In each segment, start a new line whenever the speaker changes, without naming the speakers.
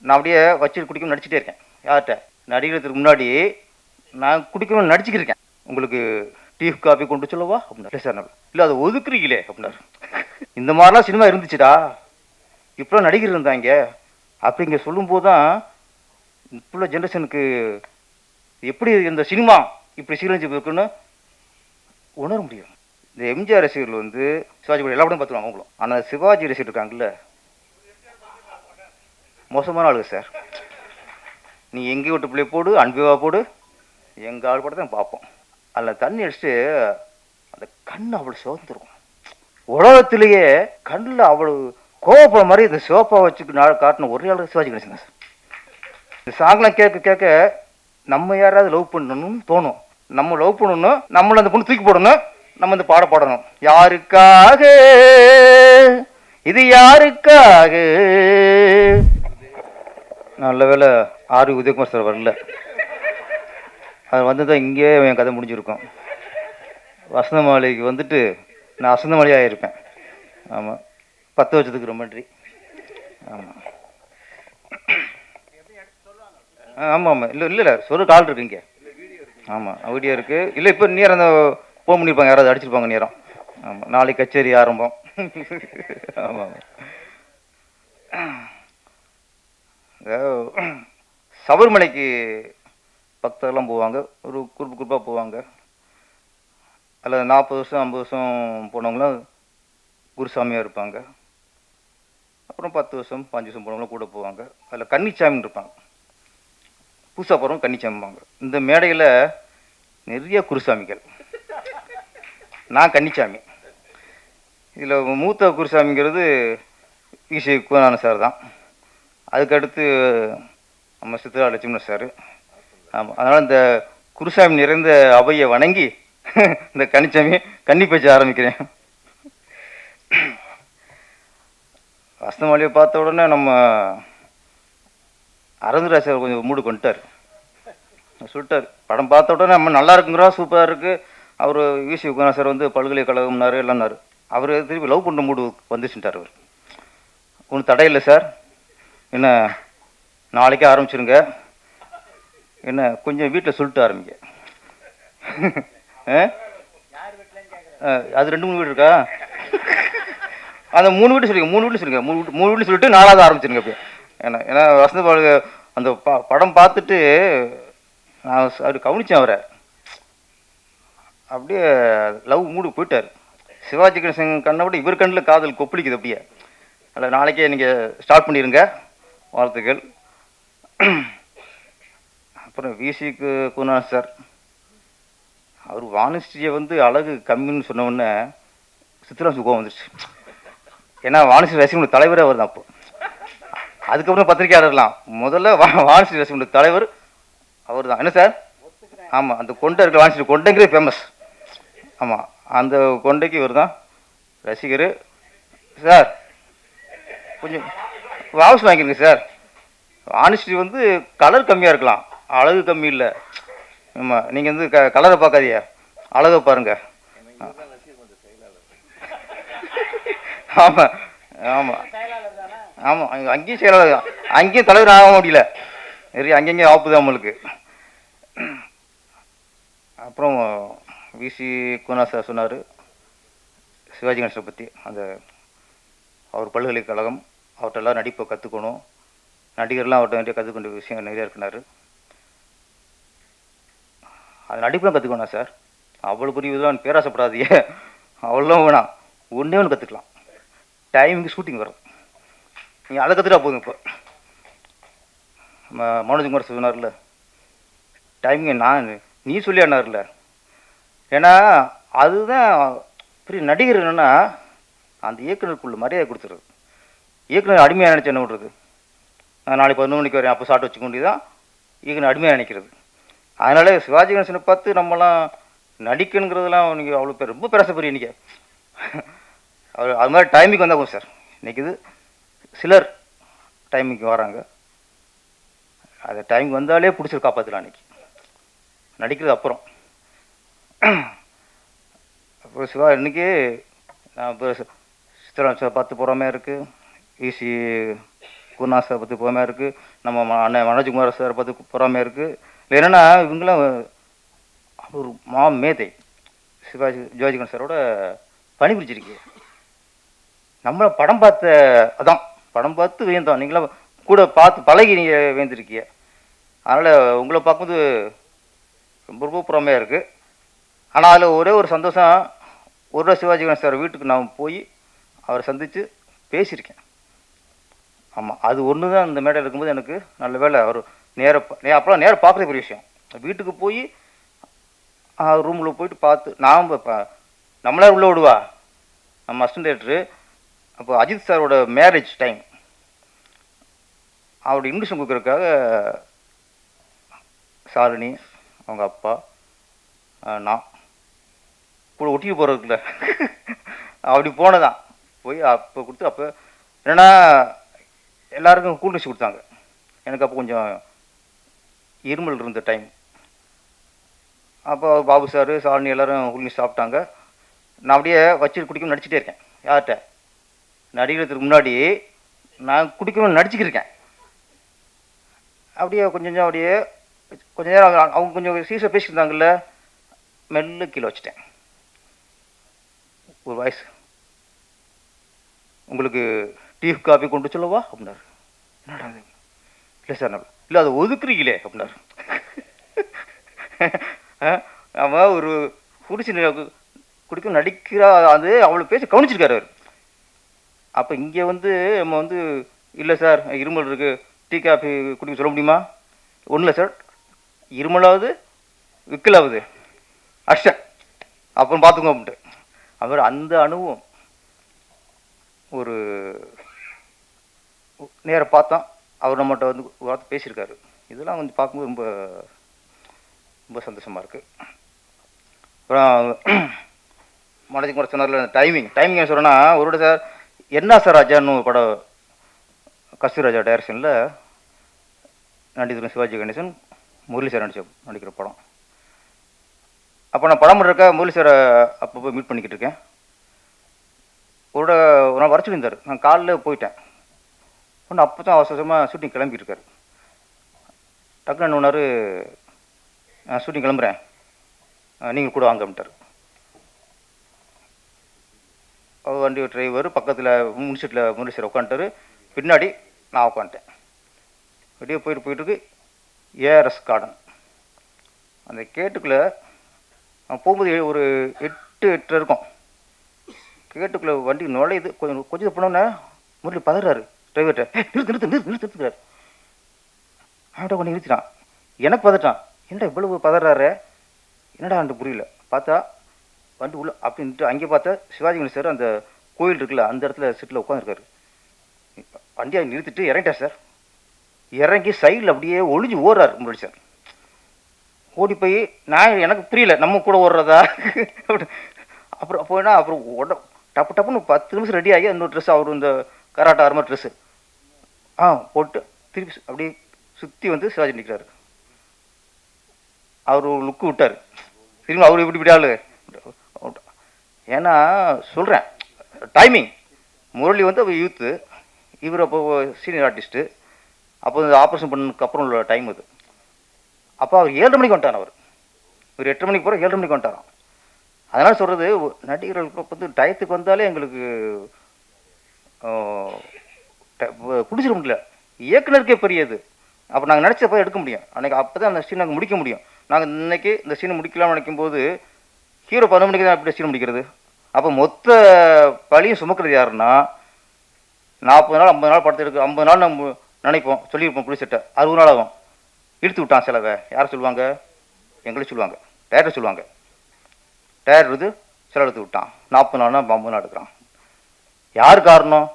நான் அப்படியே வச்சு குடிக்கணும்னு நடிச்சிட்டே இருக்கேன். யார்கிட்ட? நடிக்கிறதுக்கு முன்னாடி நான் குடிக்கணும்னு நடிச்சுக்கிருக்கேன். உங்களுக்கு டீ காஃபி கொண்டு சொல்லவா அப்படின்னா சார். இல்லை அதை ஒதுக்குறீங்களே அப்படின்னாரு. இந்த மாதிரிலாம் சினிமா இருந்துச்சுடா, இப்போலாம் நடிகர் இருந்தாங்க அப்படிங்க சொல்லும்போது தான் இப்போ உள்ள ஜென்ரேஷனுக்கு எப்படி இந்த சினிமா இப்படி சீரழிஞ்சு இருக்குன்னு உணர முடியும். இந்த எம்ஜிஆர் ரசிகர்கள் வந்து சிவாஜி கூட எல்லா படம் பார்த்துருவாங்க அவங்களும். ஆனால் சிவாஜி ரசிகர் இருக்காங்கல்ல, மோசமான ஆளுங்க சார். நீ எங்கே விட்டு பிள்ளை போடு, அன்பிவா போடு, எங்கள் ஆள் படத்தை தான் பார்ப்போம். அதில் தண்ணி அடிச்சுட்டு அந்த கண் அவ்வளோ சிவந்துருக்கும். உலகத்திலேயே கண்ணில் அவ்வளோ கோவப்பட மாதிரி இந்த சிவப்பா வச்சு காட்டின ஒரே ஆள் சிவாஜி கணேசன் சார். இந்த சாங்லாம் கேட்க கேட்க நம்ம யாராவது லவ் பண்ணணும்னு தோணும். நம்ம லவ் பண்ணணும், நம்மளை அந்த பொண்ணு தூக்கி போடணும், நம்ம இந்த பாடணும். யாருக்காக இது யாருக்காக? நல்ல வேலை ஆர் உதயகுமார் சார் வரல. அது வந்து தான் இங்கே என் கதை முடிஞ்சிருக்கும். வசந்த மாளிகைக்கு வந்துட்டு நான் வசந்த மாளிகை ஆகியிருப்பேன். ஆமாம், 10 வருஷத்துக்கு ரொம்ப நன்றி. ஆமாம் ஆமாம் ஆமாம். இல்லை இல்லை இல்லை சொல்ல கால் இருக்கு இங்கே. ஆமாம் வீடியோ இருக்குது. இல்லை இப்போ நேரம் அந்த ஃபோன் பண்ணியிருப்பாங்க, யாராவது அடிச்சிருப்பாங்க நேரம். ஆமாம், நாளைக்கு கச்சேரி ஆரம்பம். ஆமாம். சபரிமலைக்கு பக்தர்லாம் போவாங்க, ஒரு குரூப்பாக போவாங்க. அதில் 40 வருஷம் 50 வருஷம் போனவங்களாம் குருசாமியாக இருப்பாங்க. அப்புறம் 10 வருஷம் 5 வருஷம் போனவங்களாம் கூட போவாங்க. அதில் கன்னிச்சாமின்னு இருப்பாங்க, புதுசாக போகிறவங்க கன்னிச்சாமிப்பாங்க. இந்த மேடையில் நிறைய குருசாமிகள். நான் கன்னிச்சாமி. இதில் மூத்த குருசாமிங்கிறது ஈசி குணான சார் தான். அதுக்கடுத்து நம்ம சித்ரா லட்சுமணன் சார். ஆமாம், அதனால் இந்த குருசாமி நிறைந்த அவையை வணங்கி இந்த கன்னிச்சாமி கன்னி பேச்சு ஆரம்பிக்கிறேன். வசந்தமாளியை பார்த்த உடனே நம்ம அரவிந்தராஜ் சார் கொஞ்சம் மூடு கொண்டுட்டார். சொல்லிட்டார், படம் பார்த்த உடனே நம்ம நல்லா இருக்குங்கிறோம், சூப்பராக இருக்குது. அவர் விசி குணா சார் வந்து பல்கலைக்கழகம்னாரு எல்லாம்னாரு. அவர் திருப்பி லவ் பண்ணுற மூடு வந்துச்சுட்டார். அவர் ஒன்றும் தடையில்லை சார், என்ன நாளைக்கே ஆரம்பிச்சிருங்க, என்ன கொஞ்சம் வீட்டில் சொல்லிட்டு ஆரம்பிங்க. அது 2 3 வீடு இருக்கா? அந்த 3 வீட்டு சொல்லுங்க, 3 வீட்டு சொல்லுங்க, 3 வீட்டு சொல்லிட்டு 4வது ஆரம்பிச்சிருங்க. இப்போ ஏன்னா வசந்த அந்த படம் பார்த்துட்டு நான் அவர் கவனித்தேன். அவரை அப்படியே லவ் மூடு போயிட்டார். சிவாஜி கணேசன் கண்ணை விட இவர் கண்ணில் காதல் கொப்பளிக்குது அப்படியே. அதில் நாளைக்கே நீங்கள் ஸ்டார்ட் பண்ணிடுங்க, வாழ்த்துக்கள். அப்புறம் விசிக்கு குணா சார், அவர் வாணிஸ்ரீயை வந்து அழகு கம்மின்னு சொன்னோடனே சித்ரா சுகம் வந்துருச்சு. ஏன்னா வாணிஸ்ரீ ரசிகனுடைய தலைவரே அவர் தான். அப்போ அதுக்கப்புறம் பத்திரிகையாளர்லாம் முதல்ல வாணிஸ்ரீ ரசிகனுடைய தலைவர் அவர் தான். என்ன சார்? ஆமாம், அந்த கொண்டை இருக்கிற வாணிஸ்ரீ கொண்டைங்கிறது ஃபேமஸ். ஆமாம், அந்த கொண்டைக்கு இவர் தான் ரசிகர். சார் கொஞ்சம் வாபஸ் வாங்கிருங்க சார். வாணிஸ்ரீ வந்து கலர் கம்மியாக இருக்கலாம், அழகு கம்மி இல்லை. ஆமாம், நீங்கள் வந்து கலரை பார்க்காதீங்க, அழகை பாருங்க. ஆமாம் ஆமாம் ஆமாம், அங்கேயும் செயலாளர், அங்கேயும் தலைவர் ஆக முடியல, நிறைய அங்கங்கேயும் ஆப்பு தான் நம்மளுக்கு. அப்புறம் விசி குணா சார் சொன்னார் சிவாஜி கணேசனை பற்றி. அந்த அவர் பல்கலைக்கழகம், அவர்கிட்டெல்லாம் நடிப்பை கற்றுக்கணும், நடிகர்லாம் அவர்கிட்ட நிறைய கற்றுக்கொண்ட விஷயம் நிறையா இருக்குனாரு. அது நடிப்பெலாம் கற்றுக்கணும் சார், அவ்வளோ பெரிய இதெல்லாம் பேராசப்படாதீங்க, அவ்வளோலாம் வேணாம், ஒன்றே ஒன்று கற்றுக்கலாம், டைமிங்கு ஷூட்டிங் வரும், நீங்கள் அதை கற்றுட்டா போதும். இப்போ மனோஜ்குமார் சொன்னார்ல, டைமிங்கை நான் நீ சொல்லி ஆனார்ல. ஏன்னா அதுதான் பெரிய நடிகர். என்னென்னா அந்த இயக்குனருக்குள்ள மரியாதை கொடுத்துருது. இயக்குனர் அடிமையாக நினச்சி என்ன பண்ணுறது? நான் நாளைக்கு 11 மணிக்கு வரேன், அப்போ சாப்பிட்டு வச்சுக்க வேண்டியதான் இயக்குனர் அடிமையாக நினைக்கிறது. அதனால சிவாஜி கணேசனை பார்த்து நம்மலாம் நடிக்கணுங்கிறதுலாம் நீங்கள் அவ்வளோ பேர் ரொம்ப பேசப்படுறீங்க. நீங்கள் அவர் அது மாதிரி டைமிங் வந்தால் போகும் சார். இன்றைக்கி இது சிலர் டைமிங்க்கு வராங்க, அது டைம் வந்தாலே பிடிச்சிரு காப்பாற்றலாம். அன்றைக்கி நடிக்கிறது அப்புறம். அப்புறம் சிவா இன்றைக்கி நான் இப்போ சித்திரம் பார்த்து போகிற மாதிரி இருக்குது. ஈசி குருநாத் சார் பற்றி பொறாமையாக இருக்குது, நம்ம அண்ணன் மனோஜ்குமார் சார் பற்றி பொறாமையாக இருக்குது. இல்லை என்னென்னா இவங்களாம் ஒரு மேதை சிவாஜி கணேசன் சாரோட பணிபுரிச்சிருக்கீங்க. நம்மளை படம் பார்த்த அதான் படம் பார்த்து வியந்தோம், நீங்களாம் கூட பார்த்து பழகி நீங்கள் வியந்திருக்கீங்க. அதனால் உங்களை பார்க்கும்போது ரொம்ப ரொம்ப பொறாமையாக இருக்குது. ஆனால் அதில் ஒரே ஒரு சந்தோஷம், ஒரு சிவாஜி கணேசன் சார் வீட்டுக்கு நான் போய் அவரை சந்தித்து பேசியிருக்கேன். ஆமாம், அது ஒன்று தான் இந்த மேடையில் இருக்கும்போது எனக்கு நல்ல வேலை அவர் அப்போலாம் நேராக பார்க்குறது பெரிய விஷயம். வீட்டுக்கு போய் ரூமில் போயிட்டு பார்த்து நாம் நம்மளே உள்ளே விடுவா நம்ம அசிஸ்டன்ட் டைரக்டரு. அப்போ அஜித் சாரோட மேரேஜ் டைம், அவருடைய இன்விடேஷன் கொடுக்குறதுக்காக சாலினி அவங்க அப்பா நான் கூட ஒட்டிட்டு போகிறதுக்குள்ள அப்படி போனதான் போய் அப்போ கொடுத்து, அப்போ என்னென்னா எல்லாருக்கும் கூல் ட்ரிங்க்ஸ் கொடுத்தாங்க. எனக்கு அப்போ கொஞ்சம் இருமல் இருந்த டைம். அப்போ பாபு சார் சாலினி எல்லோரும் கூல் ட்ரிங்க்ஸ் சாப்பிட்டாங்க. நான் அப்படியே வச்சு குடிக்கணும்னு நடிச்சிட்டே இருக்கேன். யார்கிட்ட நடிக்கிறதுக்கு முன்னாடி நான் குடிக்கணும்னு நடிச்சுக்கிருக்கேன். அப்படியே கொஞ்சம் அப்படியே கொஞ்ச நேரம் அவங்க கொஞ்சம் சீரியஸாக பேசியிருந்தாங்கல்ல, மெல்ல கீழே வச்சுட்டேன். ஒரு வாய்ஸ், உங்களுக்கு டீ காஃபி கொண்டு சொல்லவா அப்படின்னாரு. என்னடா இல்லை சார், இல்லை அதை ஒதுக்குறீங்களே அப்படின்னாரு. அவன் ஒரு குடிச்சு குடிக்க நடிக்கிறா, அது அவளை பேசி கவனிச்சிருக்காரு அவர். அப்போ இங்கே நம்ம இல்லை சார் இருமல் இருக்குது, டீ காஃபி குடிக்க சொல்ல முடியுமா? ஒன்றும் இல்லை சார், இருமலாவது விக்கலாவது அஷ்டன் அப்புறம் பார்த்துக்கோ அப்படின்ட்டு. அவர் அந்த அனுபவம் ஒரு நேராக பார்த்தோம், அவர் நம்மகிட்ட ஒரு வார்த்தை பேசியிருக்காரு. இதெல்லாம் பார்க்கும்போது ரொம்ப ரொம்ப சந்தோஷமாக இருக்குது. அப்புறம் மனதுக்கு கூட சொன்னார்ல டைமிங் என்ன சொல்கிறேன்னா, ஒரு சார் என்ன சார் ராஜான்னு ஒரு படம் கஸ்தூராஜா டைரக்ஷனில் நடிகர் சிவாஜி கணேசன் முரளி சார் நடிக்கிற படம். அப்போ நான் படம் பண்ணுறக்க முரளி சாரை அப்போ போய் மீட் பண்ணிக்கிட்டு இருக்கேன். ஒரு நாள் வர சொல்லியிருந்தார். நான் காலையில் போயிட்டேன். ஒன்று அப்போ தான் அவசரமாக ஷூட்டிங் கிளம்பிட்டு இருக்காரு. டக்குன்னு என்ன ஒன்றாரு, நான் ஷூட்டிங் கிளம்புறேன், நீங்கள் கூட வாங்க அப்படின்ட்டார். வண்டி டிரைவர் பக்கத்தில் முன்சீட்டில் முரளி சார் உட்காந்துட்டாரு, பின்னாடி நான் உட்காந்துட்டேன். வெளியே போயிட்டுருக்கு ஏஆர்எஸ் கார்டன். அந்த கேட்டுக்குள்ளே போகும்போது ஒரு 8 இருக்கும். கேட்டுக்குள்ளே வண்டி நுழையுது. கொஞ்சம் போனோன்னே முரளி பதறாரு டிரைவர்கிட்ட, நிறுத்துறாரு. அவன்கிட்ட கொஞ்சம் நிறுத்திட்டான். எனக்கு பதட்டான், என்னடா இவ்வளவு பதறாரு, என்னடான்ட்டு புரியல. பார்த்தா வண்டி உள்ள அப்படின்ட்டு அங்கே பார்த்தா சிவாஜி கணேசன் சார் அந்த கோயில் இருக்குல்ல அந்த இடத்துல சீட்டில் உட்காந்துருக்காரு. வண்டியை நிறுத்திட்டு இறங்கிட்டார் சார். இறங்கி சைடில் அப்படியே ஒளிஞ்சு ஓடுறாரு முரளி சார். ஓடி போய் நான் எனக்கு புரியல நம்ம கூட ஓடுறதா அப்புறம் போயினா அப்புறம் டப்பு டப்புன்னு 10 நிமிஷம் ரெடி ஆகி இன்னொரு ட்ரெஸ் அவர் இந்த கராட்டா ஆரம்ப ட்ரெஸ்ஸு போட்டு திருப்பி அப்படியே சுற்றி சிவாஜி நிற்கிறாரு. அவர் ஒரு லுக்கு விட்டார். திரும்ப அவர் இப்படி விடாது. ஏன்னா சொல்கிறேன் டைமிங், முரளி அவர் யூத்து, இவர் அப்போ சீனியர் ஆர்டிஸ்ட்டு. அப்போ இந்த ஆப்ரேஷன் பண்ணதுக்கு அப்புறம் உள்ள டைம் அது. அப்போ அவர் 7:30 மணிக்கு வந்துட்டார். ஒரு 8:30 மணிக்கு போகிற 7:30 மணிக்கு வந்துட்டாராம். அதனால் சொல்கிறது நடிகர்களுக்கு டயத்துக்கு வந்தாலே எங்களுக்கு பிடிச்சிட முடியல. இயக்குனருக்கே பெரியது. அப்போ நாங்கள் நினச்சப்போ எடுக்க முடியும். அன்றைக்கி அப்போ தான் அந்த சீன் நாங்கள் முடிக்க முடியும். நாங்கள் இன்றைக்கி இந்த சீனை முடிக்கலாம்னு நினைக்கும்போது ஹீரோ 11 மணிக்கு தான் எப்படி சீன் முடிக்கிறது. அப்போ மொத்த பழியும் சுமக்கிறது யாருன்னா 40 நாள் 50 நாள் படத்தை எடுக்க 50 நாள் நம்ம நினைப்போம், சொல்லியிருப்போம் புளிசட்டை 60 நாள் ஆகும். இழுத்து விட்டான் செலவை. யார் சொல்லுவாங்க? எங்களை சொல்லுவாங்க, டேரக்டர் சொல்லுவாங்க. டேரக்டர் செலவு எடுத்து விட்டான், 40 நாள்னா 50 நாள் எடுக்கிறான். யார் காரணம்?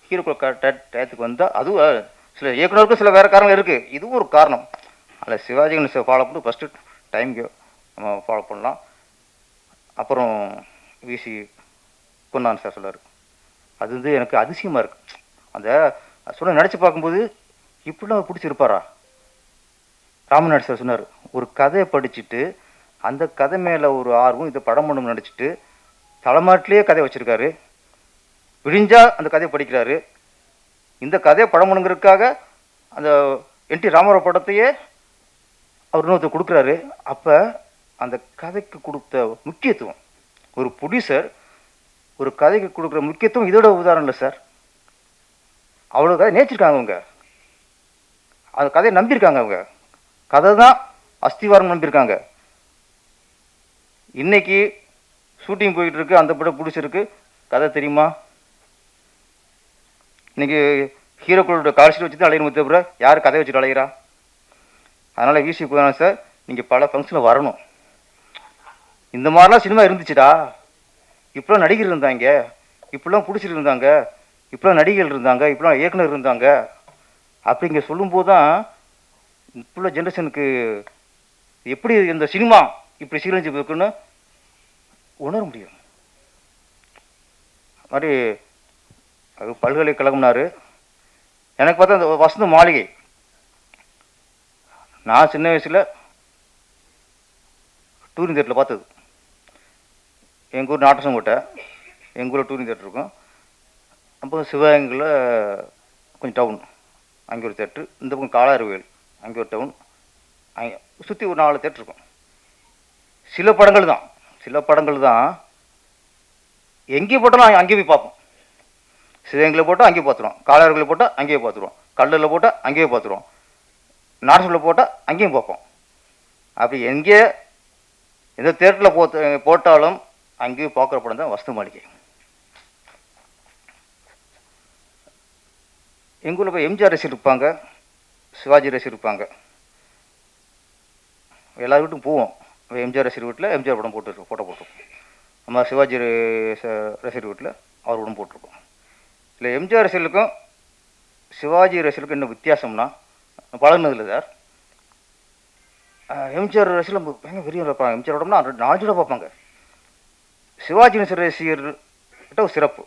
ஹீரோக்குள்ள டயத்துக்கு வந்தால் அதுவும் சில இயக்குனருக்கும் சில வேறு காரணங்கள் இருக்குது. இதுவும் ஒரு காரணம். அதில் சிவாஜி கணேசன் ஃபாலோ பண்ணி ஃபஸ்ட்டு டைம்க்கு நம்ம ஃபாலோ பண்ணலாம். அப்புறம் விசி பொன்னான் சார் சொல்லார், அது எனக்கு அதிசயமாக இருக்குது. அந்த சொல்ல நினச்சி பார்க்கும்போது இப்படிலாம் பிடிச்சிருப்பாரா? ராமநாடு சார் சொன்னார், ஒரு கதையை படிச்சுட்டு அந்த கதை மேலே ஒரு ஆர்வம் இதை படம் பண்ணணும்னு நினச்சிட்டு தலைமாட்டிலே கதை வச்சுருக்காரு. விடிஞ்சால் அந்த கதையை படிக்கிறாரு. இந்த கதையை படம் பண்ணுங்கிறதுக்காக அந்த என்டி ராமாராவ் படத்தையே அவர் இன்னொருத்தர் கொடுக்குறாரு. அப்போ அந்த கதைக்கு கொடுத்த முக்கியத்துவம், ஒரு ப்ரொடியூசர் ஒரு கதைக்கு கொடுக்குற முக்கியத்துவம் இதோட உதாரணம் இல்லை சார். அவ்வளோ கதை நேச்சிருக்காங்க அவங்க, அந்த கதையை நம்பியிருக்காங்க. அவங்க கதை தான் அஸ்திவாரம் நம்பியிருக்காங்க. இன்னைக்கு ஷூட்டிங் போயிட்டு இருக்கு, அந்த படம் பிடிச்சிருக்கு, கதை தெரியுமா? இன்னைக்கு ஹீரோக்களோட கால்ஷீட் வச்சு தான் அலையணும் தவிர யார் கதை வச்சுட்டு அலையிறா? அதனால் விசி போகணும் சார், நீங்கள் பல ஃபங்க்ஷனில் வரணும். இந்த மாதிரிலாம் சினிமா இருந்துச்சுடா, இப்போலாம் நடிகர் இருந்தாங்க, இப்படிலாம் பிடிச்சிட்டு இருந்தாங்க, இப்போலாம் நடிகர்கள் இருந்தாங்க, இப்போலாம் இயக்குனர் இருந்தாங்க அப்படிங்க சொல்லும்போது தான் இப்போ ஜென்ரேஷனுக்கு எப்படி இந்த சினிமா இப்படி சீரழிஞ்சு இருக்குன்னு உணர முடியும். மாதிரி அது பல்கலைக்கழகம்னாரு. எனக்கு பார்த்தா அந்த வசந்த மாளிகை, நான் சின்ன வயசில் டூரிங் தேட்டரில் பார்த்தது. எங்கள் ஊர் நாட்டசங்கோட்டை, எங்கள் ஊரில் டூரிங் தேட்டர் இருக்கும். அப்போ சிவகங்கையில் கொஞ்சம் டவுன், அங்கே ஒரு தேட்ரு, இந்த பக்கம் காலாறுவேல் அங்கே ஒரு டவுன், அங்கே சுற்றி ஒரு 4 தேட்டர் இருக்கும். சில படங்கள் தான் எங்கே போட்டாலும் அங்கேயே போய் பார்ப்போம். சிவகங்கையில் போட்டால் அங்கேயே பார்த்துருவோம், காலாறுவேல் போட்டால் அங்கேயே பார்த்துருவோம், கல்லூரில் போட்டால் அங்கேயே பார்த்துருவோம், நாட்டசங்கில் போட்டால் அங்கேயும் பார்ப்போம். அப்படி எங்கே எந்த தேட்டரில் போட்டாலும் அங்கேயும் பார்க்குற படம் தான் வசந்த மாளிகை. எங்கள் ஊரில் போய் எம்ஜிஆர் ரசிகர் இருப்பாங்க, சிவாஜி ரசிகர் இருப்பாங்க. எல்லார் வீட்டுக்கும் போவோம். எம்ஜிஆர் ரசிகர் வீட்டில் எம்ஜிஆர் படம் ஃபோட்டோ போட்டிருக்கோம். நம்ம சிவாஜி ரசிகர் வீட்டில் அவர் படம் போட்டிருக்கோம். இல்லை எம்ஜிஆர் ரசிகர்களுக்கும் சிவாஜி ரசிகர்களுக்கும் என்ன வித்தியாசம்னா, பழகினதில்லை சார். எம்ஜிஆர் ரசிகர்கள் பயங்கர வெறியாக இருப்பாங்க. எம்ஜிஆர் படம்னா 4 தடவை பார்ப்பாங்க. சிவாஜி ரசிகர்கிட்ட ஒரு சிறப்பு,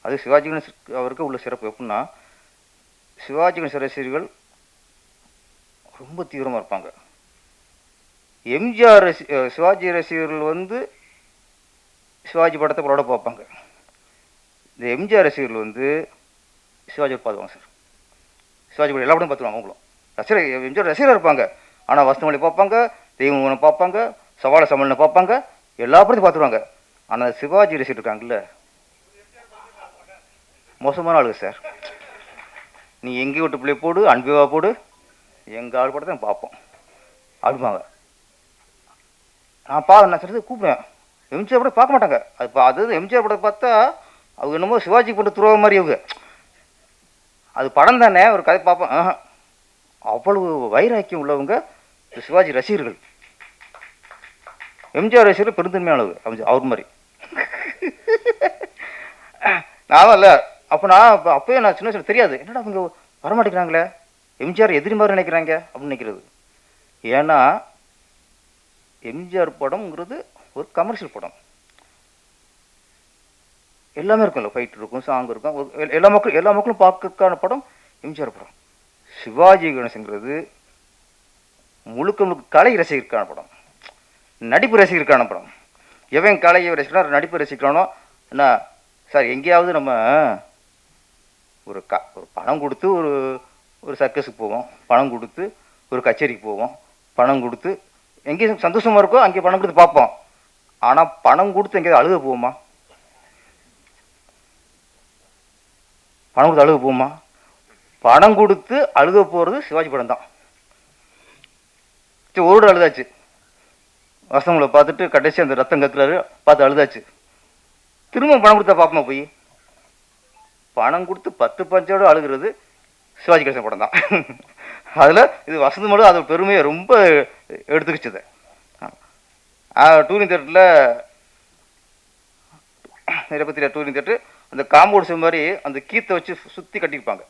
அது சிவாஜி அவருக்கு உள்ள சிறப்பு எப்படின்னா, சிவாஜி கணேசன் ரசிகர்கள் ரொம்ப தீவிரமாக இருப்பாங்க. எம்ஜிஆர் சிவாஜி ரசிகர்கள் சிவாஜி படத்தை பரோட பார்ப்பாங்க. இந்த எம்ஜிஆர் ரசிகர்கள் சிவாஜி பார்த்துவாங்க சார். சிவாஜி படம் எல்லா படம் பார்த்துருவாங்க. அவங்களும் ரசிகர், எம்ஜிஆர் ரசிகராக இருப்பாங்க. ஆனால் வசந்தமல்லி பார்ப்பாங்க, தெய்வம் பார்ப்பாங்க, சவால சமல்னு பார்ப்பாங்க, எல்லா படத்தையும் பார்த்துருவாங்க. ஆனால் சிவாஜி ரசிகர் இருக்காங்கல்ல, மோசமான ஆளுங்க சார். நீ எங்கே விட்டு பிள்ளை போடு, அன்பிவா போடு, எங்கள் ஆள் படத்தை பார்ப்போம் அப்படிப்பாங்க. நான் சொல்றது கூப்பிடுவேன், எம்ஜிஆர் படம் பார்க்க மாட்டாங்க. அது எம்ஜிஆர் படம் பார்த்தா அவங்க என்னமோ சிவாஜி போட்டு துருவ மாதிரி அவங்க, அது படம் தானே, ஒரு கதை பார்ப்பேன். அவ்வளவு வைராக்கியம் உள்ளவங்க சிவாஜி ரசிகர்கள். எம்ஜிஆர் ரசிகர்கள் பெருந்தன்மையானவங்க அவர் மாதிரி. நான் இல்லை அப்போ அப்போயே நான் சின்ன வயசுல தெரியாது, என்னடா அவங்க வரமாட்டேங்கிறாங்களே, எம்ஜிஆர் எதிரி மாதிரி நினைக்கிறாங்க அப்படின்னு நினைக்கிறது. ஏன்னா எம்ஜிஆர் படம்ங்கிறது ஒரு கமர்ஷியல் படம், எல்லாமே இருக்கும்ல, ஃபைட் இருக்கும், சாங் இருக்கும், எல்லா மக்களும் பார்க்கறதுக்கான படம் எம்ஜிஆர் படம். சிவாஜி கணேசங்கிறது முழுக்க கலை ரசிகருக்கான படம், நடிப்பு ரசிகருக்கான படம். எவன் கலையை ரசிக்கிறான், நடிப்பு ரசிக்கிறானோ என்ன சார், எங்கேயாவது நம்ம ஒரு பணம் கொடுத்து ஒரு சர்க்கஸுக்கு போவோம், பணம் கொடுத்து ஒரு கச்சேரிக்கு போவோம், பணம் கொடுத்து எங்கேயும் சந்தோஷமாக இருக்கோ அங்கே பணம் கொடுத்து பார்ப்போம். ஆனால் பணம் கொடுத்து எங்கேயாவது அழுக போவோமா? பணம் கொடுத்து அழுக போவோமா? பணம் கொடுத்து அழுக போகிறது சிவாஜி படம் தான். சரி, ஒரு அழுதாச்சு, வசங்களை பார்த்துட்டு கடைசி அந்த ரத்தம் கத்துறாரு பார்த்து அழுதாச்சு. திரும்ப பணம் கொடுத்தா பார்ப்போமா? போய் பணம் கொடுத்து 10 பஞ்சோடு அழுகிறது சிவாஜி கணேசன் படம் தான். அதில் இது வசந்த மட்டும் அது பெருமையை ரொம்ப எடுத்துக்கிச்சது. டூரிங் தேட்டரில் நிரப்பத்தில டூரிங் தேட்டரு அந்த காம்பவுண்ட் ஷோ மாதிரி அந்த கீத்தை வச்சு சுற்றி கட்டியிருப்பாங்க.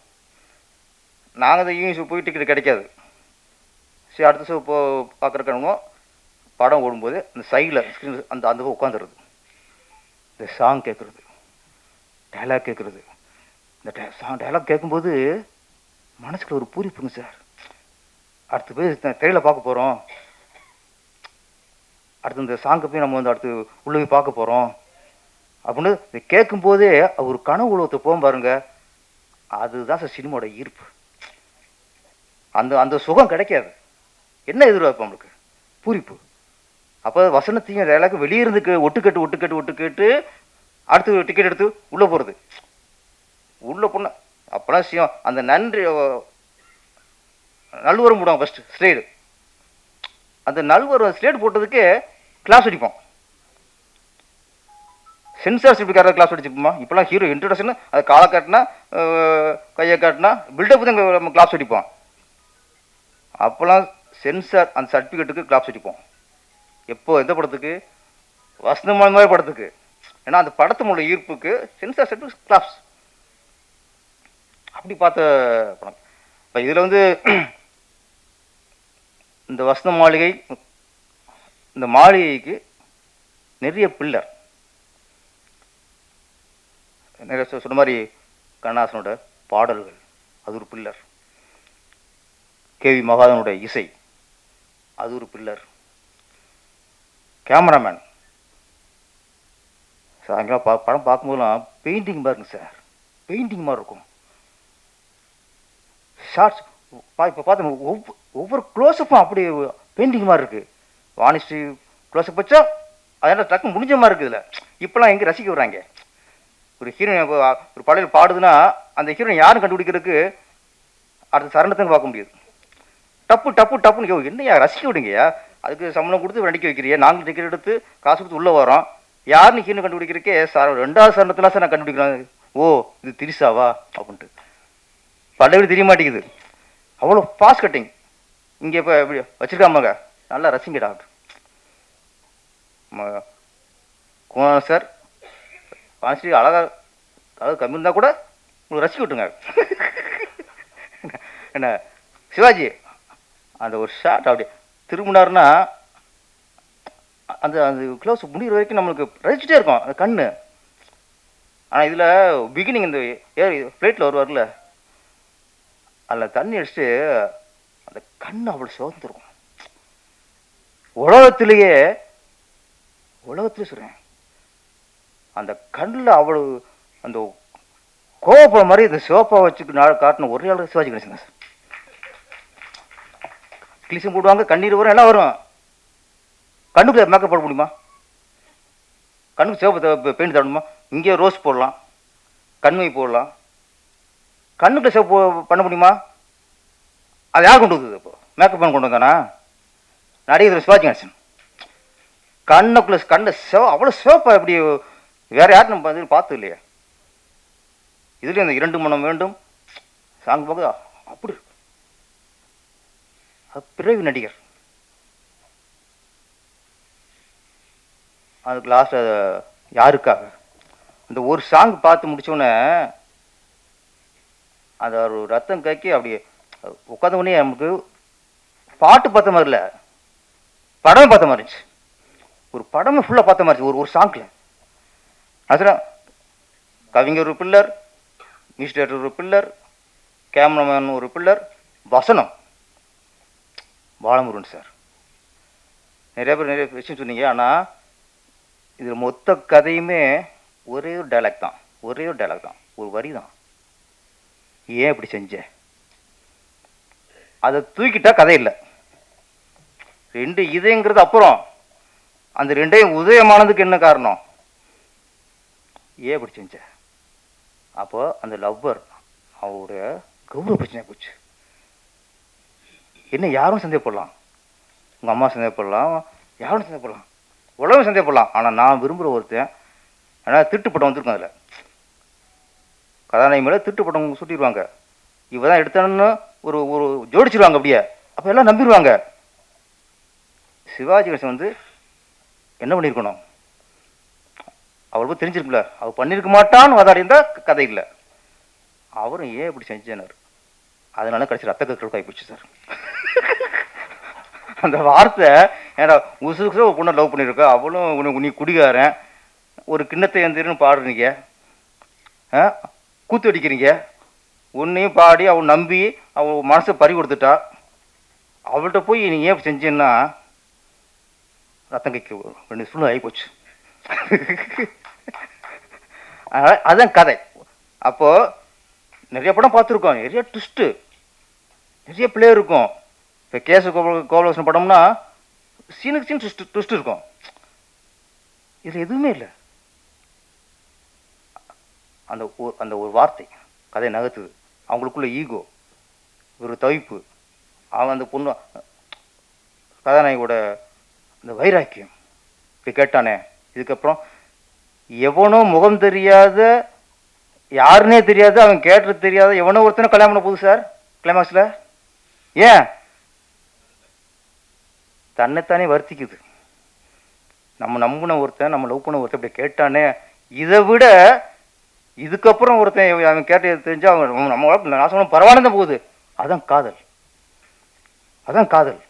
நாங்கள் அந்த ஈவினிங் ஷோ போய் டிக்கெட் கிடைக்காது. சரி, அடுத்த ஷோ பார்க்குறக்கானுங்க படம் ஓடும்போது அந்த சைடில் ஸ்க்ரீன் அந்த உட்காந்துருது, இந்த சாங் கேட்குறது, டைலாக் கேட்குறது. இந்த டைலாக் கேட்கும்போது மனசுக்குள்ள ஒரு பூரிப்புங்க சார். அடுத்து போய் திரையில் பார்க்க போகிறோம், அடுத்து இந்த சாங்கை போய் நம்ம அடுத்து உள்ள போய் பார்க்க போகிறோம் அப்படின்னு இதை கேட்கும்போதே ஒரு கனவு உலகத்தை போகும் பாருங்க. அதுதான் சார் சினிமாவோட ஈர்ப்பு. அந்த அந்த சுகம் கிடைக்காது. என்ன எதிர்பார்ப்போம் நம்மளுக்கு? பூரிப்பு. அப்போ வசனத்தையும் டைலாக்கும் வெளியே இருந்து ஒட்டு கேட்டு அடுத்து டிக்கெட் எடுத்து உள்ளே போகிறது. உள்ளே போன அப்போலாம் விஷயம் அந்த நன்றி நல்வரம் போடுவாங்க ஃபஸ்ட்டு ஸ்லேடு. அந்த நல்வரம் ஸ்லேடு போட்டதுக்கு கிளாஸ் அடிப்போம். சென்சார்ஷிப்புக்கார கிளாஸ் அடிச்சுப்போமா? இப்போலாம் ஹீரோ இன்ட்ரடக்ஷன் அதை காலை காட்டினா கையை காட்டினா பில்டப் தான் நம்ம கிளாஸ் அடிப்போம். அப்போலாம் சென்சார் அந்த சர்டிஃபிகேட்டுக்கு கிளாஸ் அடிப்போம். எப்போ எந்த படத்துக்கு? வசந்தமான மாதிரி படத்துக்கு. ஏன்னா அந்த படத்தினோட ஈர்ப்புக்கு சென்சார் சர்டிஃபிகேட் கிளாஸ். அப்படி பார்த்த படம். இப்போ இதில் வந்து இந்த வசந்த மாளிகை, இந்த மாளிகைக்கு நிறைய பில்லர். நிறைய சொன்ன மாதிரி கண்ணாசனோட பாடல்கள் அது ஒரு பில்லர். கேவி மகாதனோட இசை அது ஒரு பில்லர். கேமராமேன் சார் அங்கெல்லாம் படம் பார்க்கும்போதெல்லாம் பெயிண்டிங் மாதிரி இருக்குங்க சார். பெயிண்டிங் மாதிரி இருக்கும். ஷார்ட்ஸ் இப்போ பார்த்து ஒவ்வொரு க்ளோஸ்அப்பும் அப்படி பெயிண்டிங் மாதிரி இருக்குது. வாணிஸ்ரீ க்ளோஸ்அப் வச்சா அதெல்லாம் டக்கு முடிஞ்ச மாதிரி இருக்குது. இதில் இப்போலாம் எங்கே ரசிக்க வர்றாங்க? ஒரு ஹீரோயின் ஒரு பழைய பாடுதுன்னா அந்த ஹீரோயின் யாரும் கண்டுபிடிக்கிறதுக்கு அடுத்த சரணத்தை பார்க்க முடியாது. டப்புன்னு என்னையா ரசிக்க விடுங்கய்யா, அதுக்கு சம்பளம் கொடுத்து நடிக்க வைக்கிறியா, நாங்களும் டிக்கெட் எடுத்து காசு கொடுத்து உள்ளே வரோம், யாருன்னு ஹீரோயின் கண்டுபிடிக்கிறக்கே சார் 2வது சரணத்தில் சார் நான் கண்டுபிடிக்கிறேன். ஓ இது திரிசாவா அப்படின்ட்டு பழைய தெரிய மாட்டேங்குது. அவ்வளோ ஃபாஸ்ட் கட்டிங். இங்கே இப்போ எப்படி வச்சுருக்காமங்க, நல்லா ரசிங்கடா. குமார் சார் வாணிஸ்ரீ அழகாக அழகு கம்மி இருந்தால் கூட உங்களுக்கு ரசிக்க விட்டுங்க. என்ன சிவாஜி அந்த ஒரு ஷாட் அப்படியே திரும்பினார்னா அந்த அந்த க்ளோஸ் முடிகிற வரைக்கும் நம்மளுக்கு ரசிச்சுட்டே இருக்கும் அந்த கண்ணு. ஆனால் இதில் பிகினிங் இந்த ஃப்ளைட்டில் வருவார்ல, அதில் தண்ணி அடிச்சுட்டு அந்த கண் அவ்வளோ சிவந்துருக்கும். உலகத்திலேயே சொல்கிறேன், அந்த கண்ணில் அவ்வளோ அந்த கோவப்பட மாதிரி இந்த சிவப்பா வச்சுக்கு காட்டின ஒரே ஆள் சிவாஜி கணேசன் சார். கிளிஷம் போடுவாங்க, கண்ணீர் வரும், எல்லாம் வரும். கண்ணுக்கு மேக்கப் போட முடியுமா? கண்ணுக்கு சிவப்பு பெயிண்ட் தடணுமா? இங்கே ரோஸ் போடலாம், கண்மை போடலாம். கண்ணுக்குள்ள சிவப்பு பண்ண முடியுமா? அது யார் கொண்டு வந்தது? இப்போ மேக்கப் பண்ண கொண்டு வந்தானா? நடிகர் சிவாஜி கணேசன். கண்ணுக்குள்ள கண்ணை அவ்வளோ சிவப்பா எப்படி வேற யாரும் நம்ம வந்து பார்த்தது இல்லையா? இதுலேயும் அந்த 2 மனம் வேண்டும் சாங் போக அப்படி பிறவி நடிகர். அதுக்கு லாஸ்ட் யாருக்காக அந்த ஒரு சாங் பார்த்து முடிச்சோடனே அது ஒரு ரத்தம் கக்கி அப்படியே உட்காந்த உடனே நமக்கு பாட்டு பார்த்த மாதிரி இல்லை, படமே பார்த்த மாதிரி இருந்துச்சு. ஒரு படமே ஃபுல்லாக பார்த்த மாதிரி இருந்துச்சு ஒரு சாங்கில். அதனால் கவிஞர் ஒரு பில்லர், மியூசிக் டைரக்டர் ஒரு பில்லர், கேமராமேன் ஒரு பில்லர், வசனம் பாலமுருகன் சார். நிறைய பேர் நிறைய விஷயம் சொன்னீங்க. ஆனால் இதில் மொத்த கதையுமே ஒரே ஒரு டைலாக் தான், ஒரு வரி தான். ஏன் இப்படி செஞ்ச? அதை தூக்கிட்டா கதை இல்லை. 2 இதயங்கிறது அப்புறம், அந்த 2யும் உதயமானதுக்கு என்ன காரணம்? ஏன் இப்படி செஞ்ச? அப்போ அந்த லவ்வர் அவருடைய கௌரவ பிரச்சனை போச்சு. என்ன யாரும் சந்தேகப்படலாம், உங்கள் அம்மா சந்தேகப்படலாம், யாரும் சந்தேகப்படலாம், உலகம் சந்தேகப்படலாம். ஆனால் நான் விரும்புகிற ஒருத்தன், ஆனால் திருட்டுப்பட்டம் வந்திருக்கும். அதில் கதாநாயகி மேலே திருட்டுப்பட்டம் சுட்டிடுவாங்க. இவ தான் எடுத்தான்னு ஒரு ஒரு ஜோடிச்சிருவாங்க அப்படியே. அப்போ எல்லாம் நம்பிடுவாங்க. சிவாஜி கணேசன் வந்து என்ன பண்ணியிருக்கணும்? அவளுக்கு தெரிஞ்சிருக்குல்ல, அவள் பண்ணியிருக்க மாட்டான்னு வாதாடி இருந்தால் கதை இல்லை. அவரும் ஏன் இப்படி செஞ்சார்? அதனால கடைசி ரத்த கற்கள் போச்சு சார். அந்த வார்த்தை ஏன்னா உசுசு ஒரு பொண்ணை லவ் பண்ணியிருக்கா, அவளும் உனக்கு நீ குடிகாரன், ஒரு கிண்ணத்தை எந்திரன்னு பாடுறீங்க, கூத்து அடிக்கிறீங்க, உன்னையும் பாடி அவள் நம்பி அவள் மனசை பறி கொடுத்துட்டா. அவள்கிட்ட போய் நீ ஏன் செஞ்சேன்னா ரத்தம் கைக்கு 2 சூழ்நிலை ஆகி போச்சு. அதுதான் கதை. அப்போது நிறைய படம் பார்த்துருக்கோம், நிறைய ட்விஸ்ட்டு, நிறைய பிளே இருக்கும். இப்போ கேச கோபாலகிருஷ்ணன் படம்னா சீனுக்கு சீன் ட்விஸ்ட் இருக்கும். இதில் எதுவுமே இல்லை. அந்த ஒரு வார்த்தை கதையை நகர்த்துது. அவங்களுக்குள்ள ஈகோ, ஒரு தவிப்பு, அவன் அந்த பொண்ணு கதாநாயகியோட அந்த வைராக்கியம் இப்படி கேட்டானே. இதுக்கப்புறம் எவனோ முகம் தெரியாத, யாருன்னே தெரியாது, அவன் கேட்டது தெரியாத எவனோ ஒருத்தனை கல்யாணம் பண்ண போகுது சார் கிளைமாக்ஸில். ஏன்? தன்னைத்தானே வருத்திக்குது. நம்ம நம்பின ஒருத்தன், நம்ம லவ் பண்ண ஒருத்தன் இப்படி கேட்டானே. இதை விட இதுக்கப்புறம் ஒருத்தன் அவன் கேட்டது தெரிஞ்சா அவன் நம்ம நான் சொன்ன பரவாயில்ல போகுது. அதான் காதல், அதான் காதல்.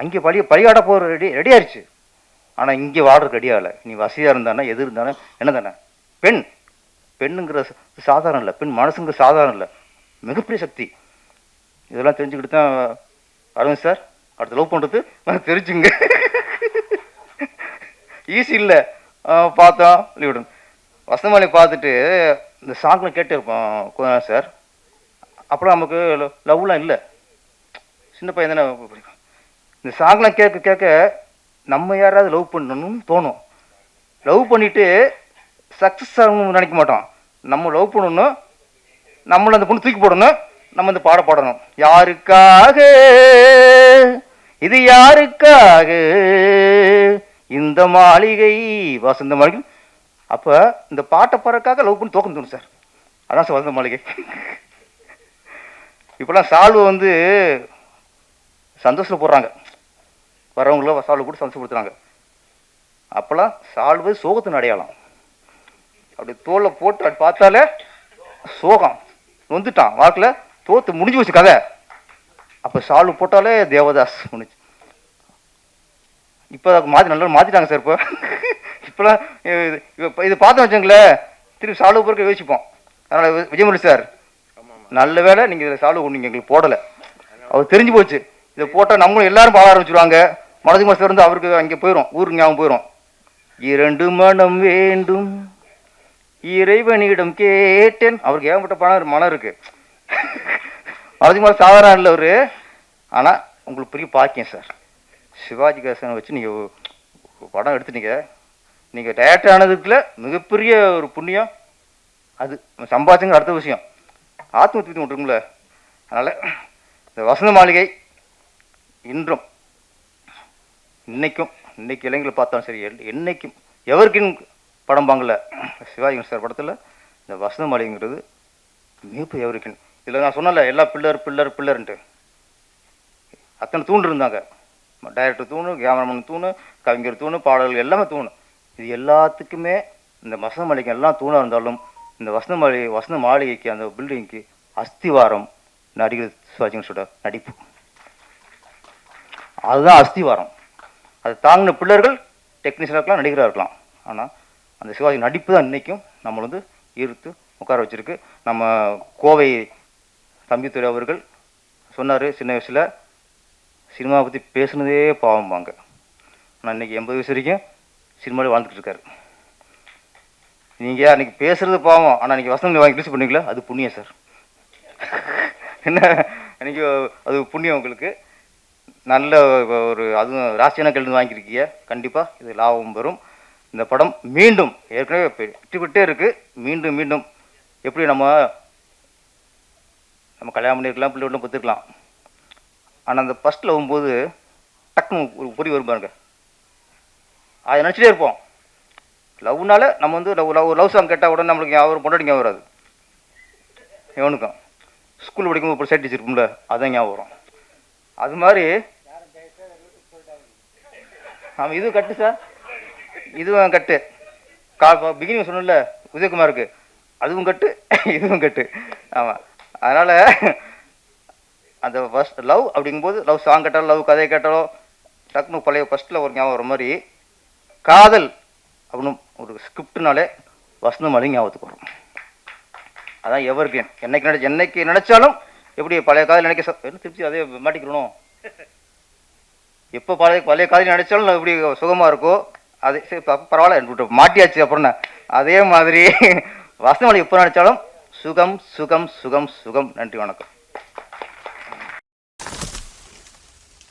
அங்கே பழியாட போகிற ரெடி ஆயிடுச்சு. ஆனால் இங்கே வாடுறதுக்கு ரெடி ஆகலை. நீ வசதியாக இருந்தானே, எது இருந்தானே என்ன தானே. பெண்ணுங்கிற சாதாரணம் இல்லை, பெண் மனசுங்கிற சாதாரணம் இல்லை, மிகப்பெரிய சக்தி. இதெல்லாம் தெரிஞ்சுக்கிட்டு தான் அரவிந்த் சார் அடுத்து லவ் பண்ணுறது தெரிஞ்சுங்க. ஈஸி இல்லை. பார்த்தோம் லீவிடன் வசந்தமாலி பார்த்துட்டு இந்த சாங்லாம் கேட்டு இருப்போம் சார். அப்போலாம் நமக்கு லவ்லாம் இல்லை, சின்ன பையன் தானே பிடிக்கும். இந்த சாங்லாம் கேட்க கேட்க நம்ம யாராவது லவ் பண்ணணும்னு தோணும். லவ் பண்ணிவிட்டு சக்ஸஸ் ஆகணும்னு நினைக்க மாட்டோம். நம்ம லவ் பண்ணணும், நம்மளை அந்த பொண்ணு தூக்கி போடணும், நம்ம இந்த பாடணும். யாருக்காக இது, யாருக்காக இந்த மாளிகை வசந்த மாளிகை. அப்போ இந்த பாட்டை பாடுறதுக்காக லவ் பண்ணி தோக்கம் தோணும் சார். அதான் சார் வசந்த மாளிகை. இப்போலாம் சால்வை வந்து சந்தோஷத்தில் போடுறாங்க, வரவங்கள சால்வை கூட சந்தோஷப்படுத்துறாங்க. அப்போலாம் சால்வு சோகத்தின் அடையாளம். அப்படி தோலை போட்டு அப்படி பார்த்தாலே சோகம், வந்துட்டான் வாழ்க்கையில், தோத்து முடிஞ்சு வச்சு கதை. அப்போ சால்வு போட்டாலே தேவதாஸ் முடிஞ்சு. இப்போ நல்லா மாற்றிட்டாங்க சார். இப்போலாம் இது பார்த்தோம் வச்சுங்களேன், திருப்பி சால்வு பொறுக்க யோசிப்போம். அதனால் விஜயமுரளி சார் நல்ல வேலை நீங்கள் இதில் சால்வு நீங்கள் எங்களுக்கு போடலை. அவர் தெரிஞ்சு போச்சு, இதை போட்டால் நம்மளும் எல்லாரும் பாட ஆரம்பிச்சுருவாங்க. மனதுக்கு மனசு இருந்து அவருக்கு அங்கே போயிடும், ஊருக்கு ஞாபகம் போயிடும். 2 மனம் வேண்டும் இறைவனிடம் கேட்டேன். அவருக்கு ஏகப்பட்ட மனம் இருக்கு. மனதுக்கு மனசு சாதாரண இல்லை அவரு. ஆனால் உங்களுக்கு பெரிய பாக்கியம் சார், சிவாஜி கணேசனை வச்சு நீங்கள் படம் எடுத்துட்டீங்க. நீங்கள் டேரக்டர் ஆனதுக்குள்ள மிகப்பெரிய ஒரு புண்ணியம். அது சம்பாதிச்சுங்க அடுத்த விஷயம், ஆத்ம திருப்தி ஒன்று இருக்குங்கள. அதனால் இந்த வசந்த மாளிகை இன்றும் இன்னைக்கு இளைஞர்களை பார்த்தாலும் சரி, என்னைக்கும் எவருக்கின் படம் பாங்கல சிவாஜி சார் படத்தில் இந்த வசந்த மாளிகைங்கிறது மிகப்பெரிய எவருக்கின். இதில் நான் சொன்னல எல்லா பில்லர்ன்ட்டு அத்தனை தூண் இருந்தாங்க. டைரக்டர் தூணு, கேமராமேன் தூணு, கவிஞர் தூணு, பாடல்கள் எல்லாமே தூணு. இது எல்லாத்துக்குமே இந்த வசந்த மாளிகை எல்லாம் தூணாக இருந்தாலும் இந்த வசந்த மாளிகைக்கு அந்த பில்டிங்க்கு அஸ்திவாரம் நடிகர் சிவாஜி கணேசனோட நடிப்பு. அதுதான் அஸ்திவாரம். அது தாங்கின பிள்ளர்கள் டெக்னீஷியனாக இருக்கலாம், நடிகராக இருக்கலாம். ஆனால் அந்த சிவாஜி நடிப்பு தான் இன்றைக்கும் நம்மளை வந்து ஈர்த்து உட்கார வச்சுருக்கு. நம்ம கோவை தம்பித்துறை அவர்கள் சொன்னார், சின்ன வயசில் சினிமாவை பற்றி பேசுனதே பாவம்பாங்க. ஆனால் இன்றைக்கி 80 வயசு வரைக்கும் சினிமாவில் வாழ்ந்துட்டு இருக்காரு. நீங்கள் அன்றைக்கி பேசுகிறது பாவம், ஆனால் இன்றைக்கி வசனம் வாங்கி ரிலீஸ் பண்ணீங்களா, அது புண்ணியம் சார். என்ன அன்றைக்கி அது புண்ணியம் உங்களுக்கு. நல்ல ஒரு அதுவும் ராசியான கேள்வி வாங்கியிருக்கீங்க. கண்டிப்பாக இது லாபம் வரும். இந்த படம் மீண்டும் ஏற்கனவே வெற்றிப்பட்டே இருக்குது. மீண்டும் எப்படி நம்ம கல்யாணம் பண்ணியிருக்கலாம், பிள்ளை வீட்டில் பத்துருக்கலாம். ஆனால் அந்த ஃபஸ்ட்டில் வரும்போது டக்குன்னு ஒரு பொறி வரும் பாருங்க, அதை நினச்சிட்டே இருப்போம். லவ்னால நம்ம வந்து லவ் சாங் கேட்டால் உடனே நம்மளுக்கு ஞாபகம் கொண்டாடி வராது. எவனுக்கும் ஸ்கூல் படிக்கும்போது இப்போ சைட் வச்சுருக்கும்ல, அதான் ஞாபகம் வரும். அது மாதிரி ஆமாம், இதுவும் கட்டு சார், இதுவும் கட்டு. பிகினிங் சொன்னல உதயகுமாருக்கு, அதுவும் கட்டு, இதுவும் கட்டு. ஆமாம், அதனால் அந்த ஃபஸ்ட் லவ் அப்படிங்கும்போது லவ் சாங் கேட்டாலும் லவ் கதையை கேட்டாலும் டக்குனு பழைய ஃபஸ்ட்டில் ஒரு ஞாபகம் வர மாதிரி காதல் அப்படின்னு ஒரு ஸ்கிரிப்ட்னாலே வசந்த மாளிகை ஞாபகத்துக்கு வரும். அதான் எவர்கிரீன். என்னைக்கு நினைச்சாலும் எப்படி பழைய காதல் என்ன திருப்தி அதே மாட்டிக்கிறணும். எப்போ பழைய காதல் நினைச்சாலும் எப்படி சுகமாக இருக்கோ அதே சரி பரவாயில்ல மாட்டியாச்சு. அப்புறம் அதே மாதிரி வசந்த மாளிகை எப்போ நினைச்சாலும் சுகம் சுகம் சுகம் சுகம். நன்றி, வணக்கம்.